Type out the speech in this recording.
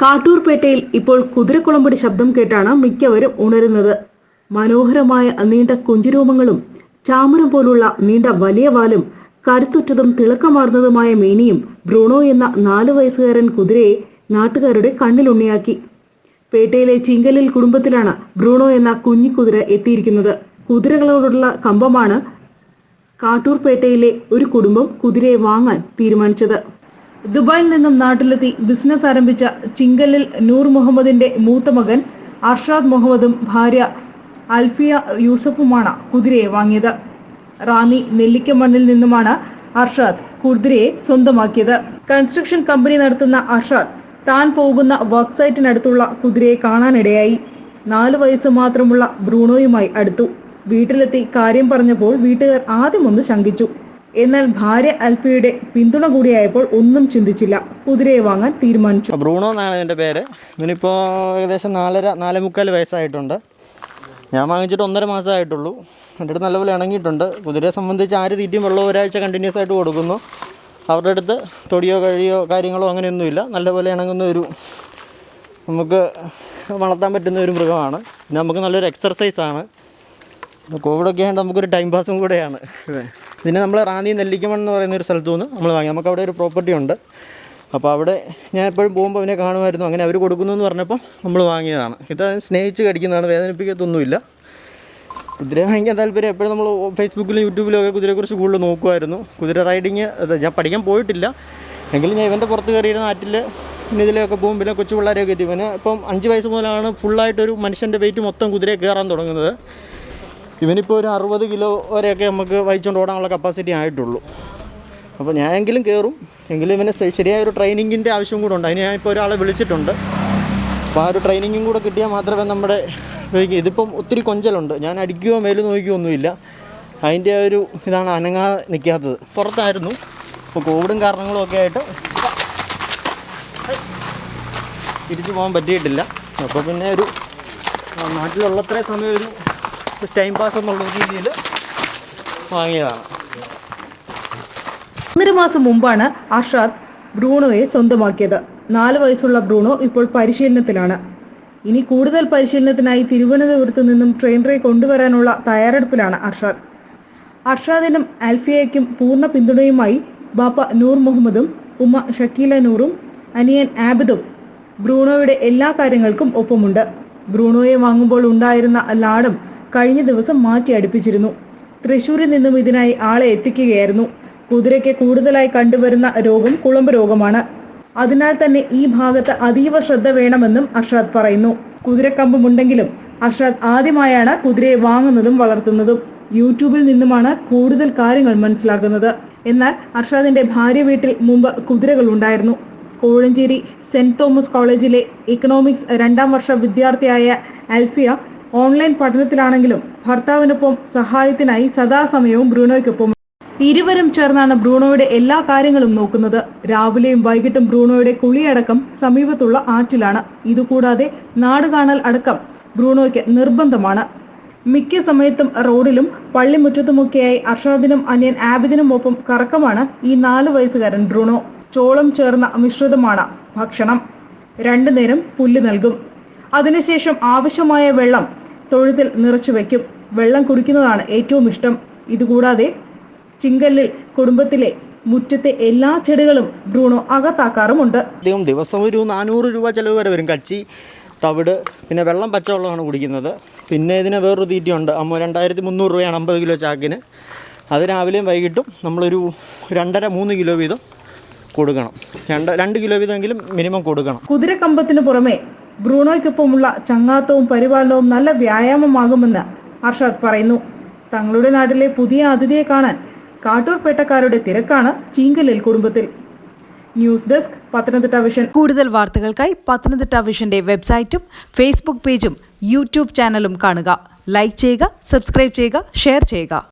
കാട്ടൂർപേട്ടയിൽ ഇപ്പോൾ കുതിരക്കുളമ്പടി ശബ്ദം കേട്ടാണ് മിക്കവരും ഉണരുന്നത്. മനോഹരമായ നീണ്ട കുഞ്ചിരോമങ്ങളും ചാമരം പോലുള്ള നീണ്ട വലിയ വാലും കരുത്തുറ്റതും തിളക്കമാർന്നതുമായ മേനിയും ബ്രൂണോ എന്ന 4 വയസ്സുകാരൻ കുതിരയെ നാട്ടുകാരുടെ കണ്ണിലുണ്ണിയാക്കി. പേട്ടയിലെ ചിങ്കലിൽ കുടുംബത്തിലാണ് ബ്രൂണോ എന്ന കുഞ്ഞിക്കുതിര എത്തിയിരിക്കുന്നത്. കുതിരകളോടുള്ള കമ്പമാണ് കാട്ടൂർപേട്ടയിലെ ഒരു കുടുംബം കുതിരയെ വാങ്ങാൻ തീരുമാനിച്ചത്. ദുബായിൽ നിന്നും നാട്ടിലെത്തി ബിസിനസ് ആരംഭിച്ച ചിങ്കലിൽ നൂർ മുഹമ്മദിന്റെ മൂത്ത മകൻ അർഷാദ് മുഹമ്മദും ഭാര്യ അൽഫിയ യൂസഫുമാണ് കുതിരയെ വാങ്ങിയത്. റാന്നി നെല്ലിക്കമണ്ണിൽ നിന്നുമാണ് അർഷാദ് കുതിരയെ സ്വന്തമാക്കിയത്. കൺസ്ട്രക്ഷൻ കമ്പനി നടത്തുന്ന അർഷാദ് താൻ പോകുന്ന വർക്ക് സൈറ്റിനടുത്തുള്ള കുതിരയെ കാണാനിടയായി. 4 വയസ്സ് മാത്രമുള്ള ബ്രൂണോയുമായി അടുത്തു. വീട്ടിലെത്തി കാര്യം പറഞ്ഞപ്പോൾ വീട്ടുകാർ ആദ്യമൊന്ന് ശങ്കിച്ചു. എന്നാൽ ഭാര്യ അൽഫിയുടെ പിന്തുണ കൂടിയായപ്പോൾ ഒന്നും ചിന്തിച്ചില്ല, കുതിരയെ വാങ്ങാൻ തീരുമാനിച്ചു. ബ്രൂണോ എന്നാണ് എൻ്റെ പേര്. ഇവനിപ്പോൾ ഏകദേശം 4.25 വയസ്സായിട്ടുണ്ട്. ഞാൻ വാങ്ങിച്ചിട്ട് 1.5 മാസമായിട്ടുള്ളൂ. എൻ്റെ അടുത്ത് നല്ലപോലെ ഇണങ്ങിയിട്ടുണ്ട്. കുതിരയെ സംബന്ധിച്ച് ആര് തീറ്റയും വെള്ളവും ഒരാഴ്ച കണ്ടിന്യൂസ് ആയിട്ട് കൊടുക്കുന്നു. അവരുടെ അടുത്ത് തൊടിയോ കഴിയോ കാര്യങ്ങളോ അങ്ങനെയൊന്നുമില്ല. നല്ലപോലെ ഇണങ്ങുന്ന നമുക്ക് വളർത്താൻ പറ്റുന്ന ഒരു മൃഗമാണ്. പിന്നെ നമുക്ക് നല്ലൊരു എക്സർസൈസാണ്. കോവിഡൊക്കെ ആയതുകൊണ്ട് നമുക്കൊരു ടൈം പാസും കൂടെയാണ്. പിന്നെ നമ്മൾ റാന്നി നെല്ലിക്കമൺ എന്ന് പറയുന്ന ഒരു സ്ഥലത്തു നിന്ന് നമ്മൾ വാങ്ങി. നമുക്ക് അവിടെ ഒരു പ്രോപ്പർട്ടി ഉണ്ട്. അപ്പോൾ അവിടെ ഞാൻ എപ്പോഴും പോകുമ്പോൾ അവനെ കാണുമായിരുന്നു. അങ്ങനെ അവർ കൊടുക്കുന്നു എന്ന് പറഞ്ഞപ്പോൾ നമ്മൾ വാങ്ങിയതാണ്. ഇത് സ്നേഹിച്ച് കടിക്കുന്നതാണ്, വേദനിപ്പിക്കത്തൊന്നുമില്ല. കുതിര വാങ്ങിക്കാൻ താല്പര്യം. എപ്പോഴും നമ്മൾ ഫേസ്ബുക്കിലും യൂട്യൂബിലും ഒക്കെ കുതിരയെക്കുറിച്ച് കൂടുതൽ നോക്കുമായിരുന്നു. കുതിര റൈഡിങ് ഞാൻ പഠിക്കാൻ പോയിട്ടില്ല, എങ്കിലും ഞാൻ ഇവൻ്റെ പുറത്ത് കയറിയിരുന്ന നാട്ടിൽ പിന്നെ ഇതിലൊക്കെ പോകും. പിന്നെ കൊച്ചു പിള്ളേരെയൊക്കെ എത്തി. ഇവന് ഇപ്പം 5 വയസ്സ് മുതലാണ് ഫുള്ളായിട്ടൊരു മനുഷ്യൻ്റെ വെയിറ്റ് മൊത്തം കുതിരയെ കയറാൻ തുടങ്ങുന്നത്. ഇവനിപ്പോൾ ഒരു 60 കിലോ വരെയൊക്കെ നമുക്ക് വഹിച്ചുകൊണ്ട് ഓടാനുള്ള കപ്പാസിറ്റി ആയിട്ടുള്ളൂ. അപ്പോൾ ഞാനെങ്കിലും കയറും. എങ്കിലും ഇവന് ശരിയായൊരു ട്രെയിനിങ്ങിൻ്റെ ആവശ്യം കൂടെ ഉണ്ട്. അതിന് ഞാനിപ്പോൾ ഒരാളെ വിളിച്ചിട്ടുണ്ട്. അപ്പോൾ ആ ഒരു ട്രെയിനിങ്ങും കൂടെ കിട്ടിയാൽ മാത്രമേ നമ്മുടെ ഇതിപ്പം ഒത്തിരി കൊഞ്ചലുണ്ട്. ഞാൻ അടിക്കുകയോ മേല് നോക്കുകയോ ഒന്നുമില്ല. അതിൻ്റെ ഒരു ഇതാണ് അനങ്ങാ നിൽക്കാത്തത്. പുറത്തായിരുന്നു. ഇപ്പോൾ കോവിഡും കാരണങ്ങളും ഒക്കെ ആയിട്ട് തിരിച്ചു പോകാൻ പറ്റിയിട്ടില്ല. അപ്പോൾ പിന്നെ ഒരു നാട്ടിലുള്ളത്രയും സമയം ഒരു ടൈം പാസ് എന്നുള്ള രീതിയിൽ വാങ്ങിയതാണ്. 1.5 മാസം മുമ്പാണ് അർഷാദ് ബ്രൂണോയെ സ്വന്തമാക്കിയത്. 4 വയസ്സുള്ള ബ്രൂണോ ഇപ്പോൾ പരിശീലനത്തിലാണ്. ഇനി കൂടുതൽ പരിശീലനത്തിനായി തിരുവനന്തപുരത്ത് നിന്നും ട്രെയിനറെ കൊണ്ടുവരാനുള്ള തയ്യാറെടുപ്പിലാണ് അർഷാദ്. അർഷാദിനും അൽഫിയയ്ക്കും പൂർണ്ണ പിന്തുണയുമായി ബാപ്പ നൂർ മുഹമ്മദും ഉമ്മ ഷക്കീല നൂറും അനിയൻ ആബിദും ബ്രൂണോയുടെ എല്ലാ കാര്യങ്ങൾക്കും ഒപ്പമുണ്ട്. ബ്രൂണോയെ വാങ്ങുമ്പോൾ ഉണ്ടായിരുന്ന ലാടം കഴിഞ്ഞ ദിവസം മാറ്റി അടുപ്പിച്ചിരുന്നു. തൃശൂരിൽ നിന്നും ഇതിനായി ആളെ എത്തിക്കുകയായിരുന്നു. കുതിരയ്ക്ക് കൂടുതലായി കണ്ടുവരുന്ന രോഗം കുളമ്പ് രോഗമാണ്. അതിനാൽ തന്നെ ഈ ഭാഗത്ത് അതീവ ശ്രദ്ധ വേണമെന്നും അർഷാദ് പറയുന്നു. കുതിരക്കമ്പുമുണ്ടെങ്കിലും അർഷാദ് ആദ്യമായാണ് കുതിരയെ വാങ്ങുന്നതും വളർത്തുന്നതും. യൂട്യൂബിൽ നിന്നുമാണ് കൂടുതൽ കാര്യങ്ങൾ മനസ്സിലാക്കുന്നത്. എന്നാൽ അർഷാദിന്റെ ഭാര്യ വീട്ടിൽ മുമ്പ് കുതിരകൾ ഉണ്ടായിരുന്നു. കോഴഞ്ചേരി സെന്റ് തോമസ് കോളേജിലെ ഇക്കണോമിക്സ് 2ാം വർഷ വിദ്യാർത്ഥിയായ അൽഫിയ ഓൺലൈൻ പഠനത്തിലാണെങ്കിലും ഭർത്താവിനൊപ്പം സഹായത്തിനായി സദാസമയവും ബ്രൂണോയ്ക്കൊപ്പം. ഇരുവരും ചേർന്നാണ് ബ്രൂണോയുടെ എല്ലാ കാര്യങ്ങളും നോക്കുന്നത്. രാവിലെയും വൈകിട്ടും ബ്രൂണോയുടെ കുളിയടക്കം സമീപത്തുള്ള ആറ്റിലാണ്. ഇതുകൂടാതെ നാടുകാണൽ അടക്കം ബ്രൂണോയ്ക്ക് നിർബന്ധമാണ്. മിക്ക സമയത്തും റോഡിലും പള്ളിമുറ്റത്തുമൊക്കെയായി അർഷാദിനും അനിയൻ ആബിദിനും ഒപ്പം കറക്കമാണ് ഈ 4 വയസ്സുകാരൻ ബ്രൂണോ. ചോളം ചേർന്ന മിശ്രിതമാണ് ഭക്ഷണം. 2 നേരം പുല്ല് നൽകും. അതിനുശേഷം ആവശ്യമായ വെള്ളം തൊഴുത്തിൽ നിറച്ചു വയ്ക്കും. വെള്ളം കുടിക്കുന്നതാണ് ഏറ്റവും ഇഷ്ടം. ഇതുകൂടാതെ ചിങ്കലിൽ കുടുംബത്തിലെ മുറ്റത്തെ എല്ലാ ചെടികളും ബ്രൂണോ അകത്താക്കാറുമുണ്ട്. ദിവസം ഒരു 400 രൂപ ചിലവ് വരെ വരും. കച്ചി, തവിട്, പിന്നെ വെള്ളം പച്ചവെള്ളമാണ് കുടിക്കുന്നത്. പിന്നെ ഇതിന് വേറൊരു തീറ്റയുണ്ട്. 2300 രൂപയാണ് 50 കിലോ ചാക്കിന്. അത് രാവിലെയും വൈകിട്ടും നമ്മളൊരു 2.5-3 കിലോ വീതം കൊടുക്കണം. 2 കിലോ വീതമെങ്കിലും മിനിമം കൊടുക്കണം. കുതിരക്കമ്പത്തിന് പുറമെ ബ്രൂണോയ്ക്കൊപ്പമുള്ള ചങ്ങാത്തവും പരിപാലനവും നല്ല വ്യായാമമാകുമെന്ന് അർഷാദ് പറയുന്നു. തങ്ങളുടെ നാട്ടിലെ പുതിയ അതിഥിയെ കാണാൻ കാട്ടൂർപേട്ടക്കാരുടെ തിരക്കാണ് ചീങ്കലിൽ കുടുംബത്തിൽ. News desk Pathanamthitta vision. കൂടുതൽ വാർത്തകൾക്കായി പത്തനംതിട്ട വിഷന്റെ വെബ്സൈറ്റും ഫേസ്ബുക്ക് പേജും യൂട്യൂബ് ചാനലും കാണുക. ലൈക്ക് ചെയ്യുക, സബ്സ്ക്രൈബ് ചെയ്യുക, ഷെയർ ചെയ്യുക.